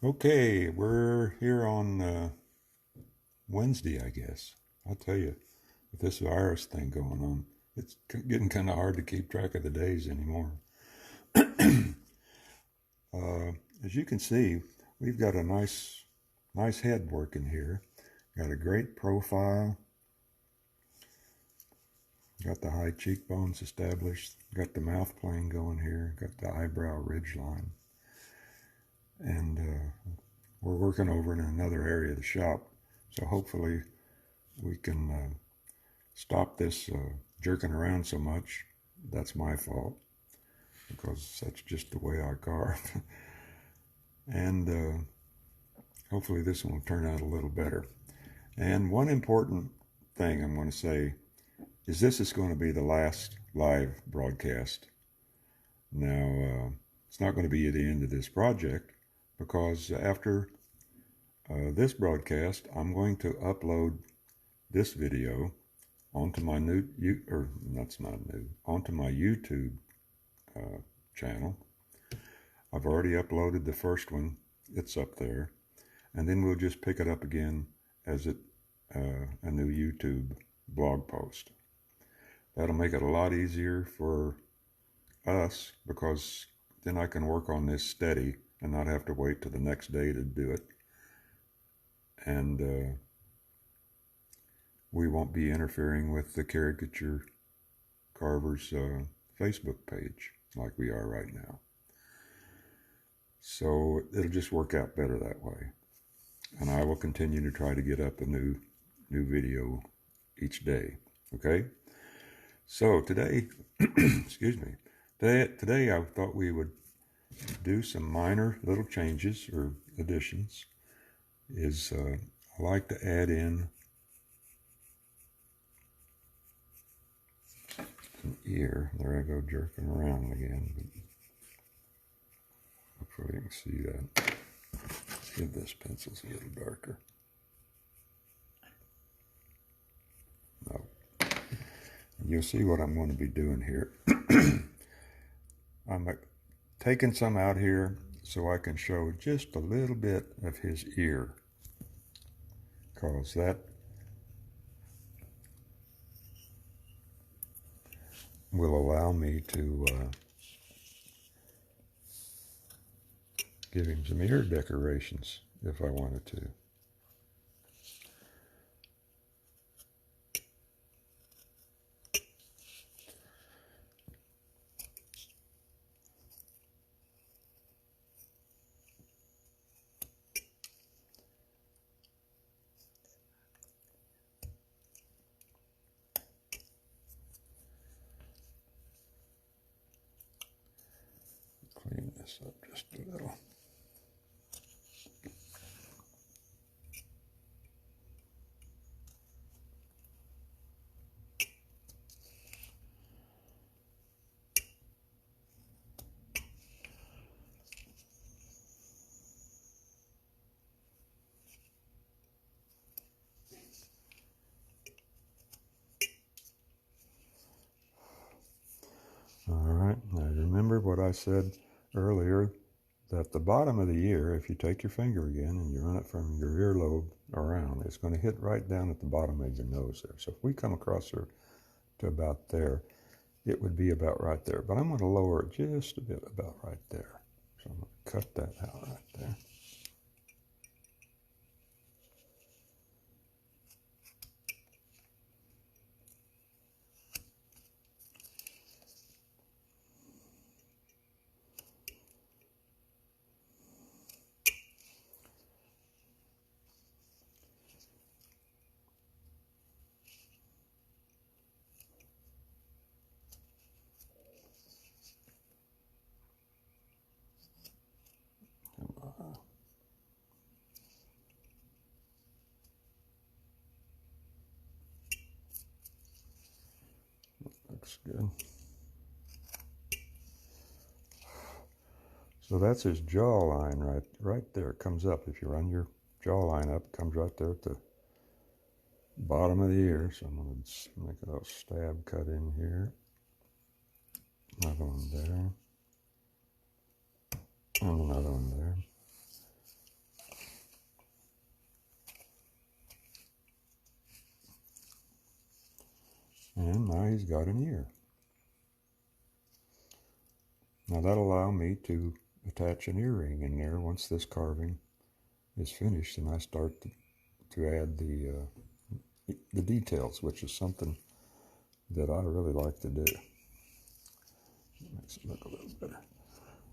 Okay, we're here on Wednesday, I guess. I'll tell you, with this virus thing going on, it's getting kind of hard to keep track of the days anymore. Uh, as you can see, we've got a nice head working here. Got a great profile. Got the high cheekbones established. Got the mouth plane going here. Got the eyebrow ridge line. And we're working over in another area of the shop. So hopefully we can stop this jerking around so much. That's my fault because that's just the way I carve. and hopefully this one will turn out a little better. And one important thing I'm going to say is this is going to be the last live broadcast. Now, it's not going to be at the end of this project because after this broadcast, I'm going to upload this video onto my onto my YouTube channel. I've already uploaded the first one. It's up there. And then we'll just pick it up again as a new YouTube blog post. That'll make it a lot easier for us because then I can work on this steady and not have to wait till the next day to do it. And we won't be interfering with the Caricature Carvers Facebook page like we are right now. So it'll just work out better that way. And I will continue to try to get up a new video each day. Okay? So today, excuse me, today I thought we would do some minor little changes or additions. I like to add in an ear. There I go jerking around again. Hopefully you can see that. Let's give this pencil a little darker. No. You'll see what I'm going to be doing here. I'm taking some out here so I can show just a little bit of his ear, because that will allow me to give him some ear decorations if I wanted to. Clean this up just a little. All right, now remember what I said earlier, that the bottom of the ear, if you take your finger again and you run it from your earlobe around, it's going to hit right down at the bottom of your nose there. So if we come across her to about there, it would be about right there. But I'm going to lower it just a bit about right there. So I'm going to cut that out right there. Looks good. So that's his jawline right there. It comes up. If you run your jawline up, it comes right there at the bottom of the ear. So I'm going to make a little stab cut in here. Another one there. And another one there. now he's got an ear. Now that'll allow me to attach an earring in there once this carving is finished, and I start to add the details, which is something that I really like to do. Makes it look a little better.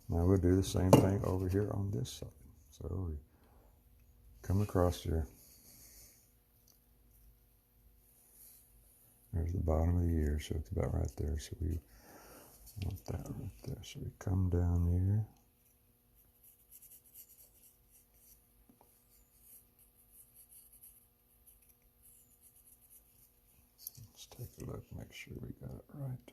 Now we'll do the same thing over here on this side. So we come across here. There's the bottom of the ear, so it's about right there. So we want that right there. So we come down here. Let's take a look, make sure we got it right.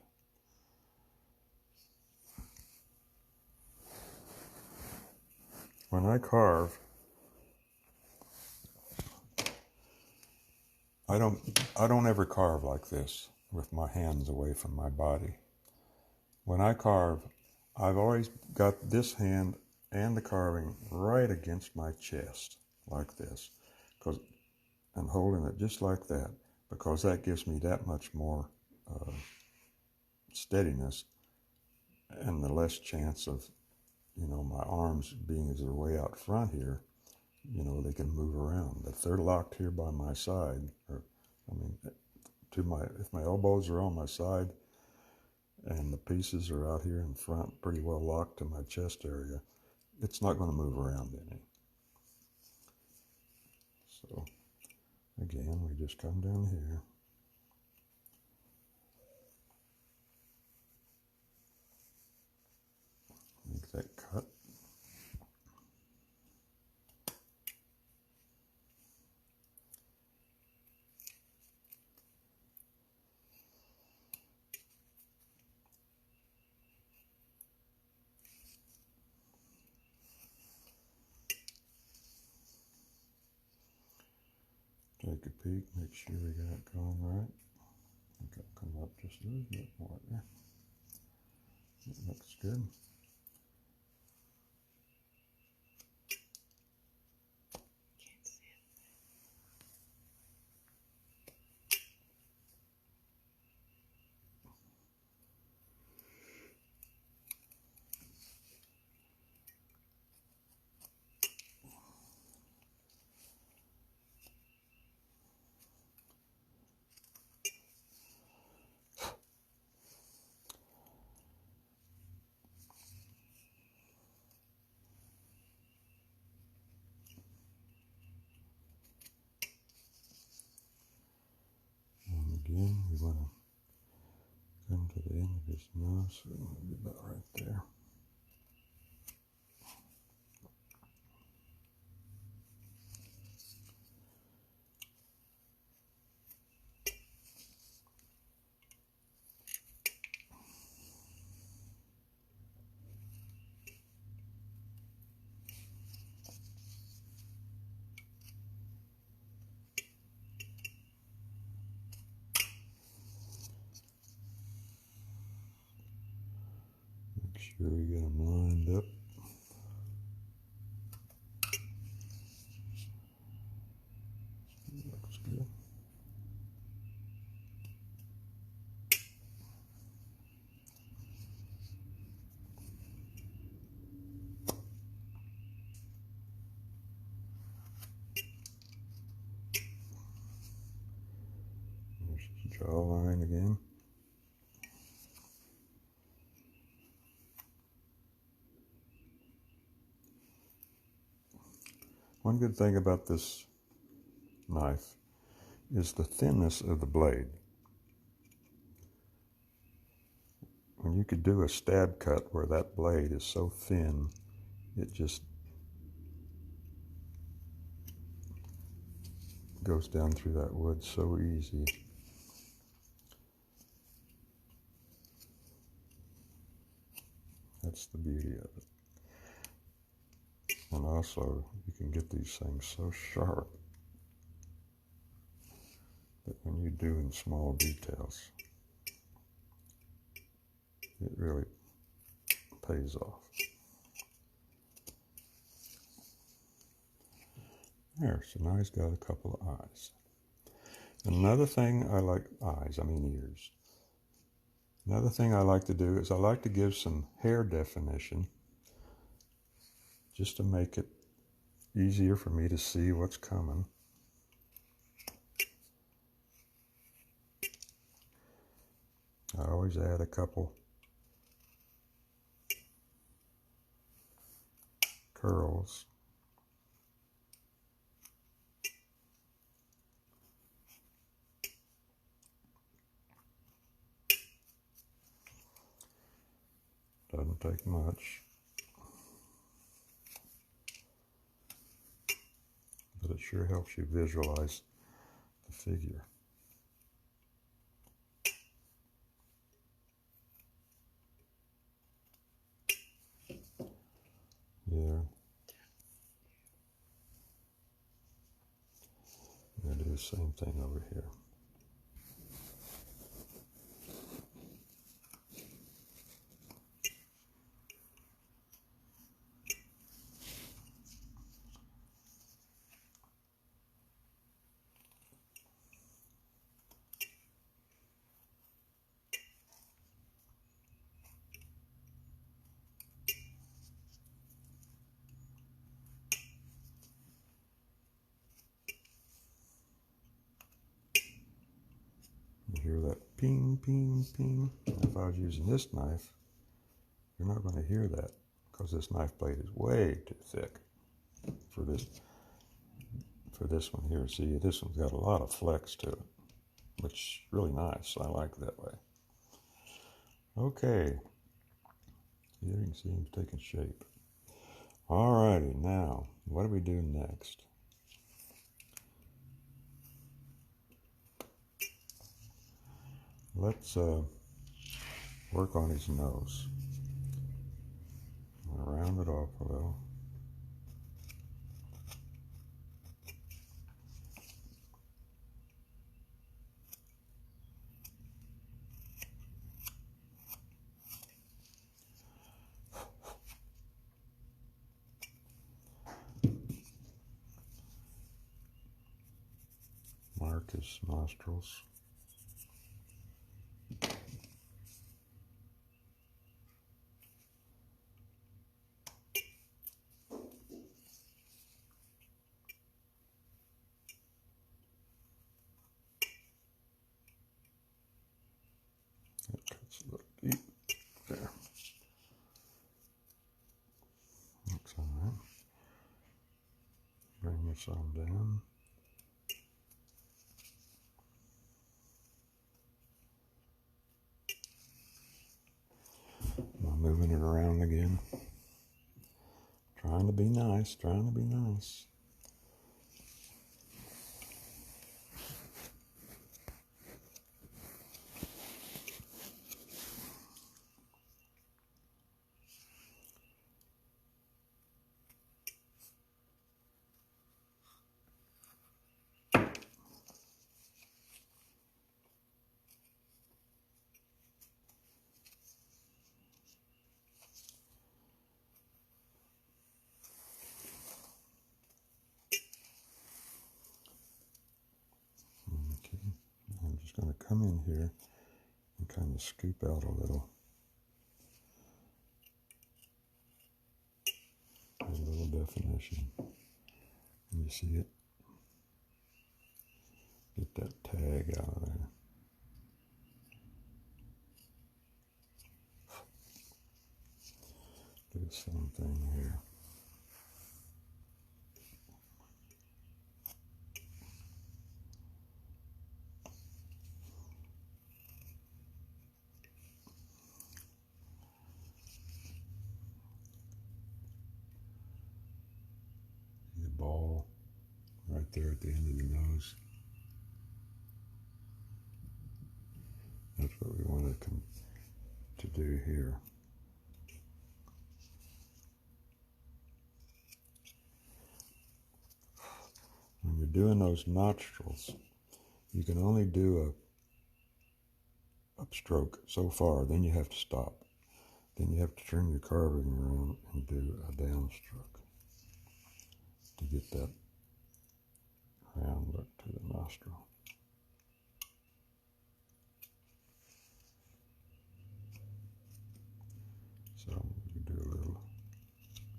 When I carve, I don't ever carve like this with my hands away from my body. When I carve, I've always got this hand and the carving right against my chest, like this, because I'm holding it just like that, because that gives me that much more steadiness and the less chance of, my arms being as they're way out front here, they can move around. If they're locked here by my side, if my elbows are on my side and the pieces are out here in front, pretty well locked to my chest area, it's not going to move around any. So again, we just come down here. Make that cut. Take a peek, make sure we got it going right. I think I'll come up just a little bit more there. That looks good. Again, we want to come to the end of his nose, so it'll be about right there. Make sure we get them lined up. Looks good. There's his jawline again. One good thing about this knife is the thinness of the blade. When you could do a stab cut where that blade is so thin, it just goes down through that wood so easy. That's the beauty of it. And also, you can get these things so sharp that when you do in small details, it really pays off. There, so now he's got a couple of eyes. Another thing I like, ears. Another thing I like to do is I like to give some hair definition just to make it easier for me to see what's coming. I always add a couple curls. Doesn't take much, but it sure helps you visualize the figure. Yeah. I'm going to do the same thing over here. You hear that ping, ping, ping. If I was using this knife, you're not going to hear that because this knife blade is way too thick for this one here. See, this one's got a lot of flex to it, which is really nice. I like that way. Okay. Here you can see it's taking shape. Alrighty, now, what do we do next? Let's work on his nose. I'm gonna round it off a little. Mark his nostrils. That cuts a little deep there. Looks all right. Bring this on down. I'm moving it around again. Trying to be nice, trying to be nice. Okay, I'm just going to come in here and kind of scoop out a little definition. Can you see it? Get that tag out of there. Do the same thing here. The ball right there at the end of the nose. That's what we wanted to do here. When you're doing those nostrils, you can only do a upstroke so far, then you have to stop. Then you have to turn your carving around and do a downstroke to get that round look to the nostril. So I'm going to do a little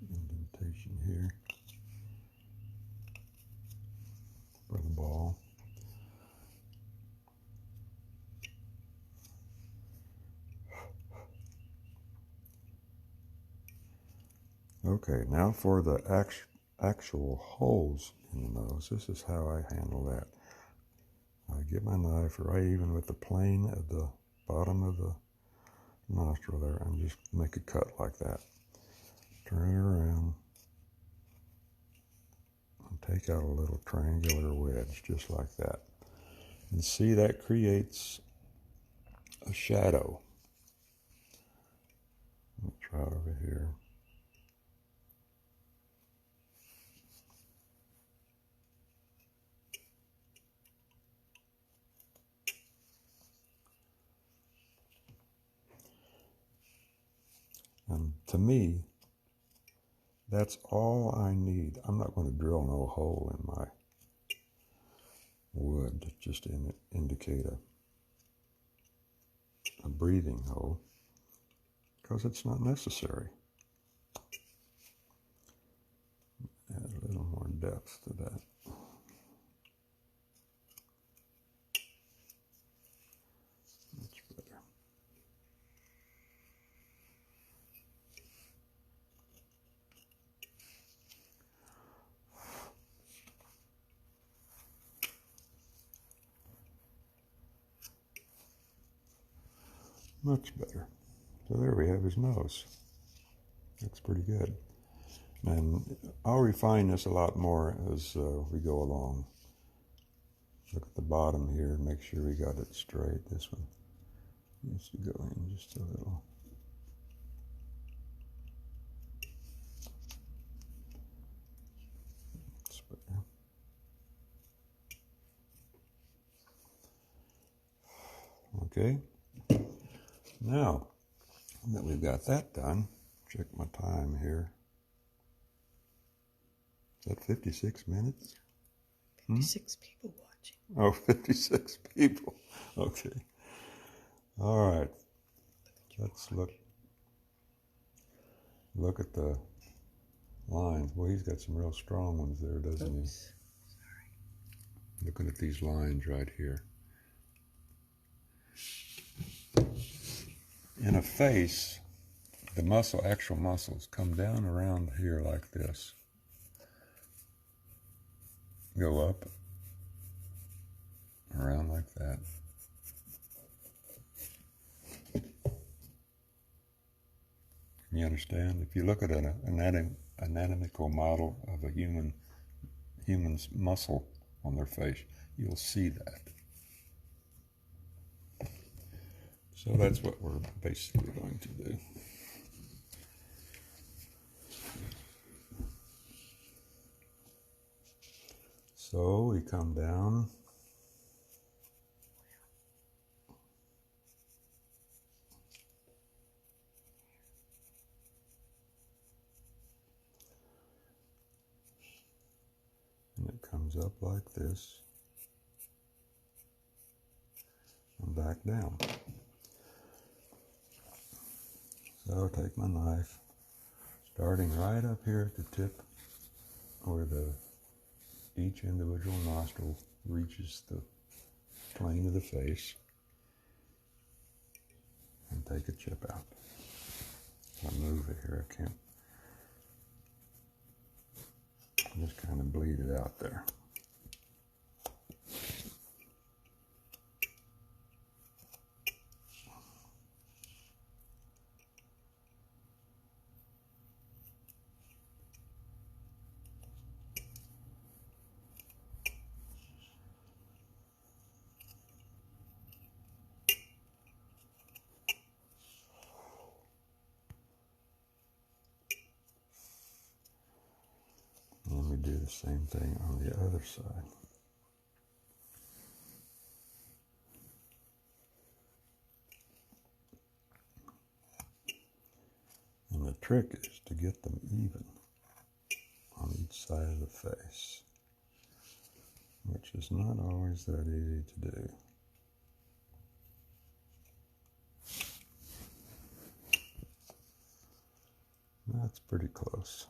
indentation here for the ball. Okay, now for the actual holes in the nose. This is how I handle that. I get my knife right even with the plane of the bottom of the nostril there and just make a cut like that. Turn it around and take out a little triangular wedge just like that. And see, that creates a shadow. Let me try it over here. And to me, that's all I need. I'm not going to drill no hole in my wood just to indicate a breathing hole, because it's not necessary. Add a little more depth to that. Much better. Much better. So there we have his nose. That's pretty good. And I'll refine this a lot more as we go along. Look at the bottom here and make sure we got it straight. This one needs to go in just a little. That's better. Okay. Now that we've got that done, check my time here. Is that 56 minutes? 56 people watching. Oh, 56 people. Okay. All right. Let's look at the lines. Well, he's got some real strong ones there, doesn't he? Sorry. Looking at these lines right here. In a face, the actual muscles come down around here like this. Go up, around like that. You understand? If you look at an anatomical model of a human's muscle on their face, you'll see that. So that's what we're basically going to do. So we come down. And it comes up like this and back down. So take my knife, starting right up here at the tip where each individual nostril reaches the plane of the face, and take a chip out. I move it here, I can't. Just kind of bleed it out there. And we do the same thing on the other side. And the trick is to get them even on each side of the face, which is not always that easy to do. That's pretty close.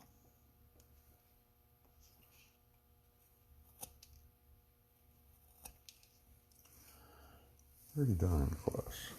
Pretty darn close.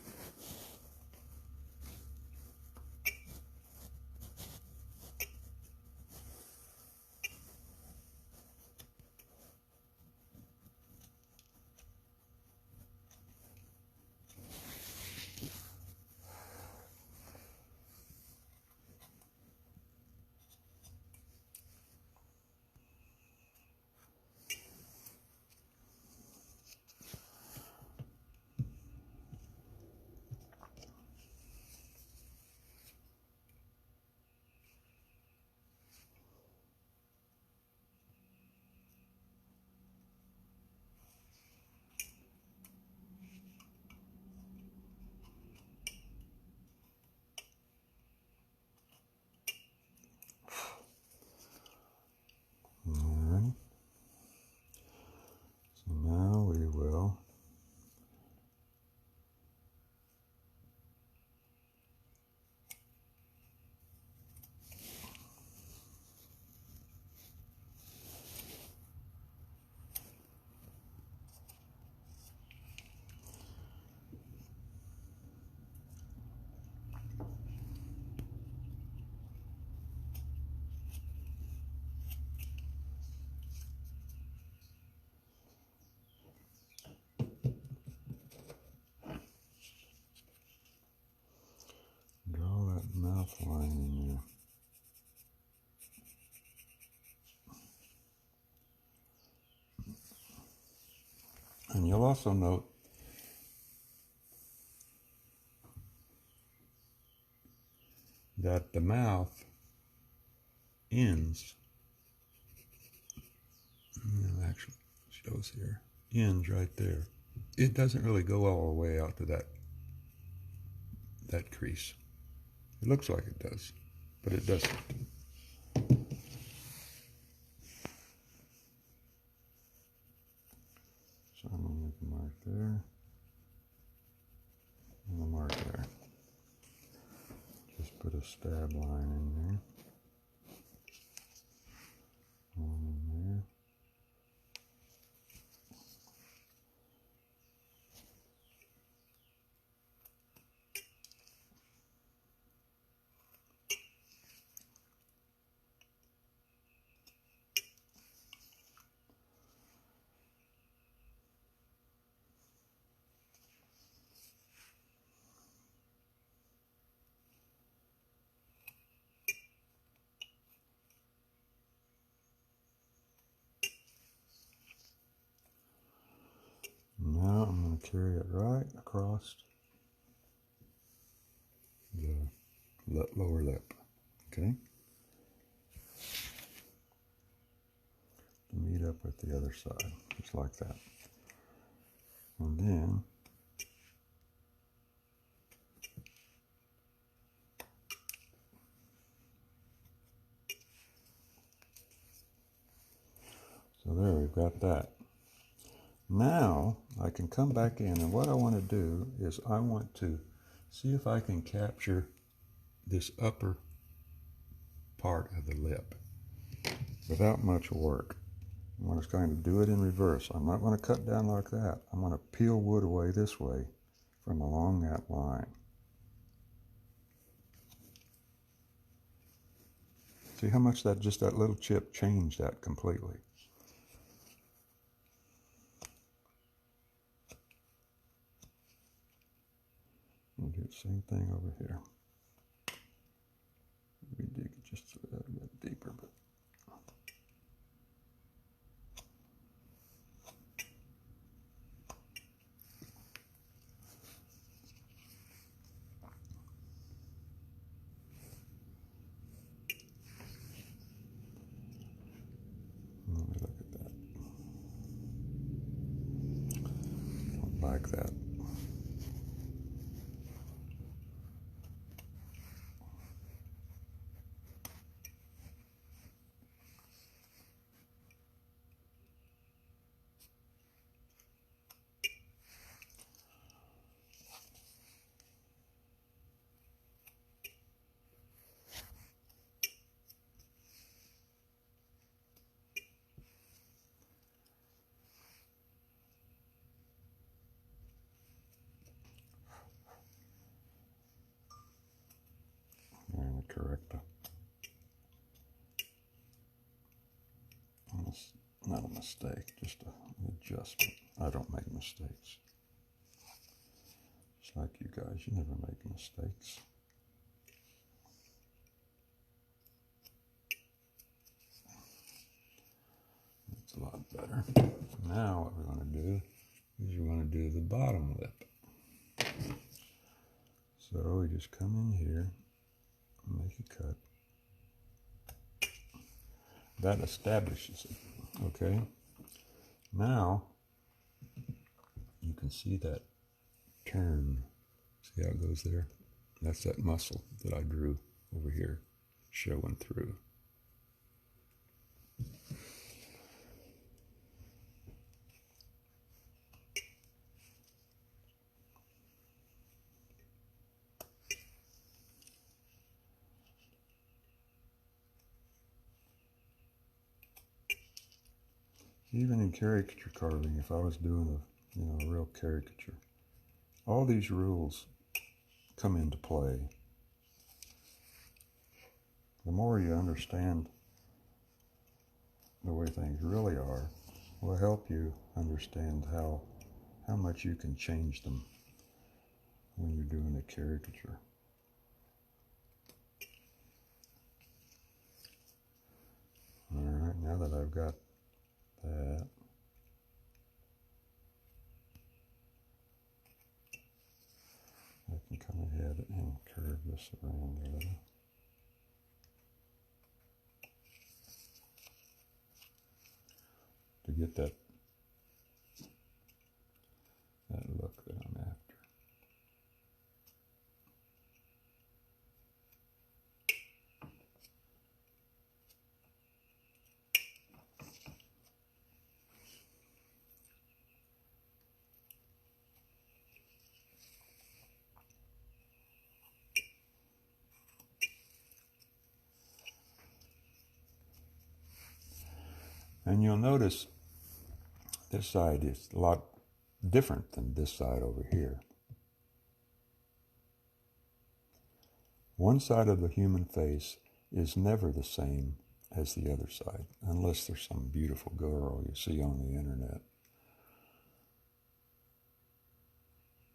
Alright. So now we will draw that mouth line in there. And you'll also note that the mouth ends, actually shows here, ends right there. It doesn't really go all the way out to that crease. It looks like it does, but it doesn't. So I'm going to make a mark there and a mark there. Just put a stab line in there. One in there. Now I'm going to carry it right across the lower lip, okay? To meet up with the other side, just like that. And then so there, we've got that. Now I can come back in, and what I want to do is I want to see if I can capture this upper part of the lip without much work. I'm just going to do it in reverse. I'm not going to cut down like that. I'm going to peel wood away this way from along that line. See how much that little chip changed that completely. We'll do the same thing over here. We dig it just a little bit deeper, but let me look at that. Don't like that. correct not a mistake, just an adjustment. I don't make mistakes. Just like you guys, you never make mistakes. That's a lot better. Now what we're going to do is we're going to do the bottom lip. So we just come in here and make a cut. That establishes it, okay? Now, you can see that turn. See how it goes there? That's that muscle that I drew over here, showing through. Even in caricature carving, if I was doing a real caricature, all these rules come into play. The more you understand the way things really are, will help you understand how much you can change them when you're doing a caricature. All right, now that I've got that, I can come ahead and curve this around a little. To get that look that I'm after. And you'll notice this side is a lot different than this side over here. One side of the human face is never the same as the other side, unless there's some beautiful girl you see on the internet.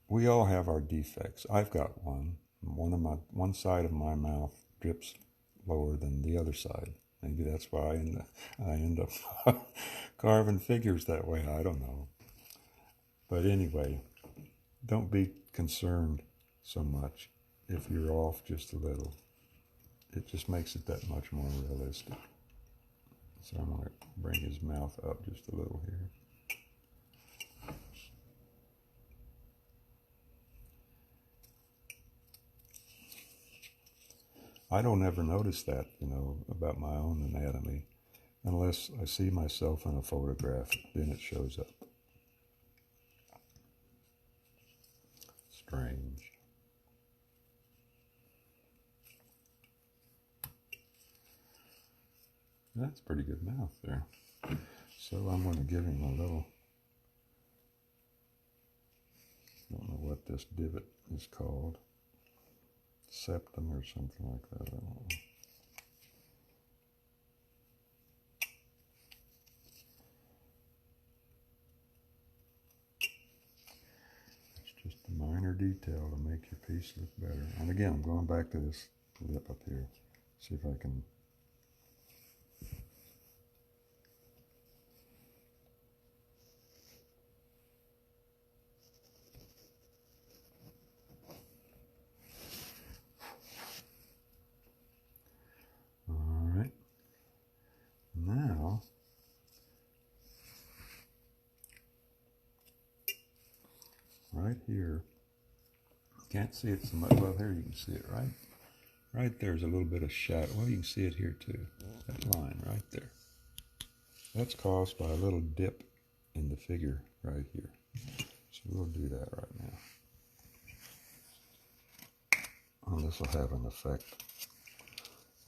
We all have our defects. I've got one. One side of my mouth drips lower than the other side. Maybe that's why I end up carving figures that way. I don't know. But anyway, don't be concerned so much if you're off just a little. It just makes it that much more realistic. So I'm going to bring his mouth up just a little here. I don't ever notice that, about my own anatomy, unless I see myself in a photograph, then it shows up. Strange. That's a pretty good mouth there. So I'm going to give him a little, I don't know what this divot is called. Septum or something like that, I don't know. It's just a minor detail to make your piece look better. And again, I'm going back to this lip up here. See if I can. Now, right here, can't see it so much. Well, here you can see it, right? Right there's a little bit of shadow. Well, you can see it here too. That line right there. That's caused by a little dip in the figure right here. So we'll do that right now. And this will have an effect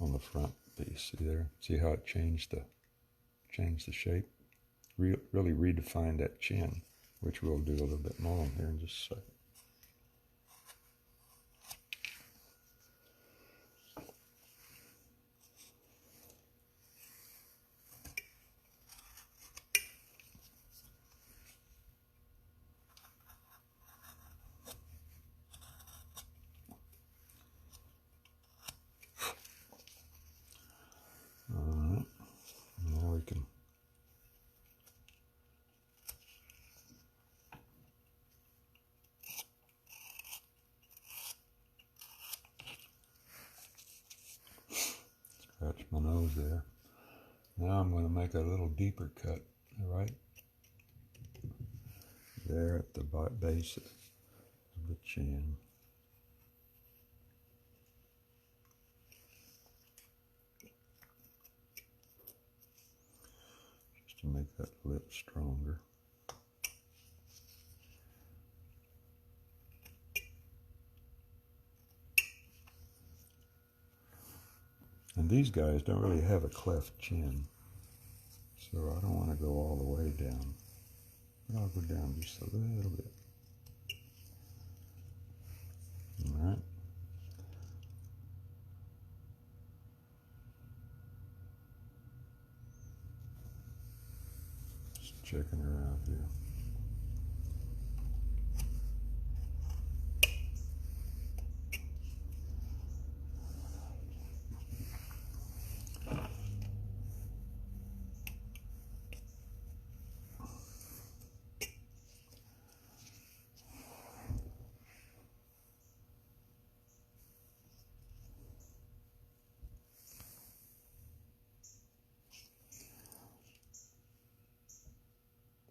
on the front piece. See there? See how it changed the shape? Really redefined that chin, which we'll do a little bit more on here in just a second. my nose there. Now I'm going to make a little deeper cut, right there at the base of the chin. Just to make that lip stronger. And these guys don't really have a cleft chin, so I don't want to go all the way down. But I'll go down just a little bit. All right. Just checking her out here.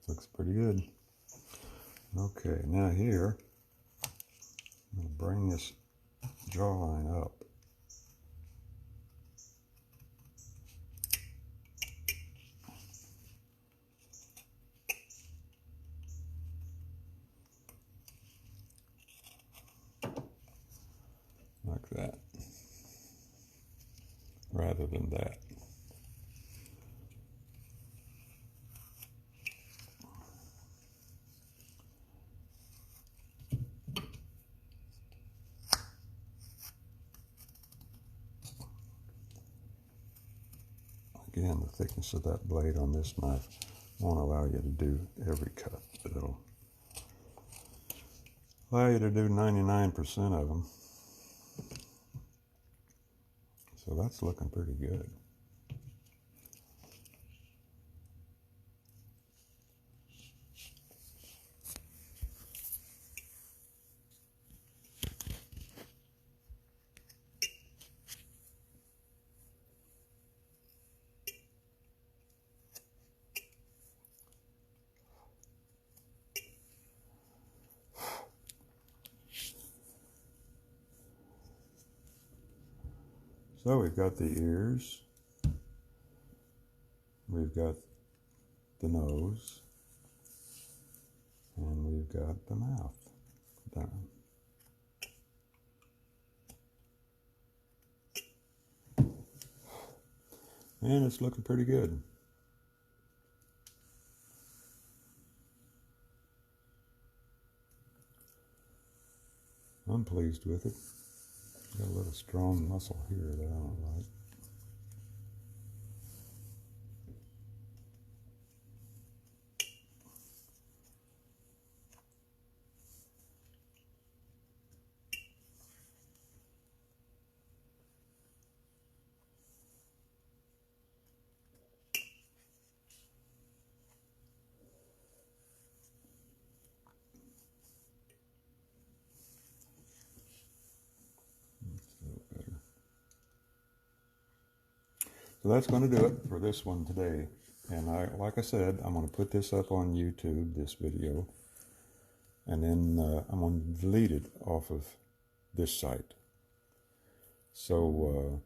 Looks pretty good. Okay, now here, I'm going to bring this jawline up. Like that, rather than that. Again, the thickness of that blade on this knife won't allow you to do every cut, but it'll allow you to do 99% of them. So that's looking pretty good. So we've got the ears, we've got the nose, and we've got the mouth done. And it's looking pretty good. I'm pleased with it. Got a little strong muscle here that I don't like. So that's going to do it for this one today. And like I said, I'm going to put this up on YouTube, this video, and then I'm going to delete it off of this site. So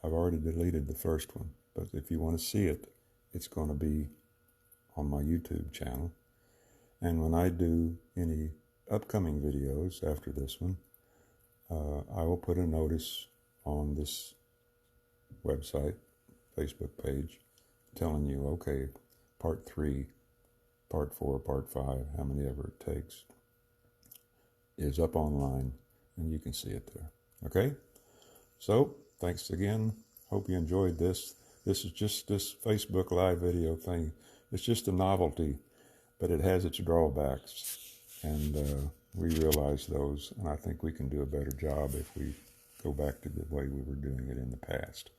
I've already deleted the first one, but if you want to see it, it's going to be on my YouTube channel. And when I do any upcoming videos after this one, I will put a notice on this website, Facebook page, telling you, okay, part 3, part 4, part 5, how many ever it takes, is up online, and you can see it there. Okay? So, thanks again. Hope you enjoyed this. This is just this Facebook Live video thing. It's just a novelty, but it has its drawbacks, and we realize those, and I think we can do a better job if we go back to the way we were doing it in the past.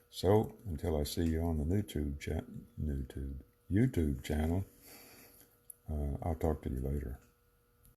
So, until I see you on the YouTube channel, I'll talk to you later.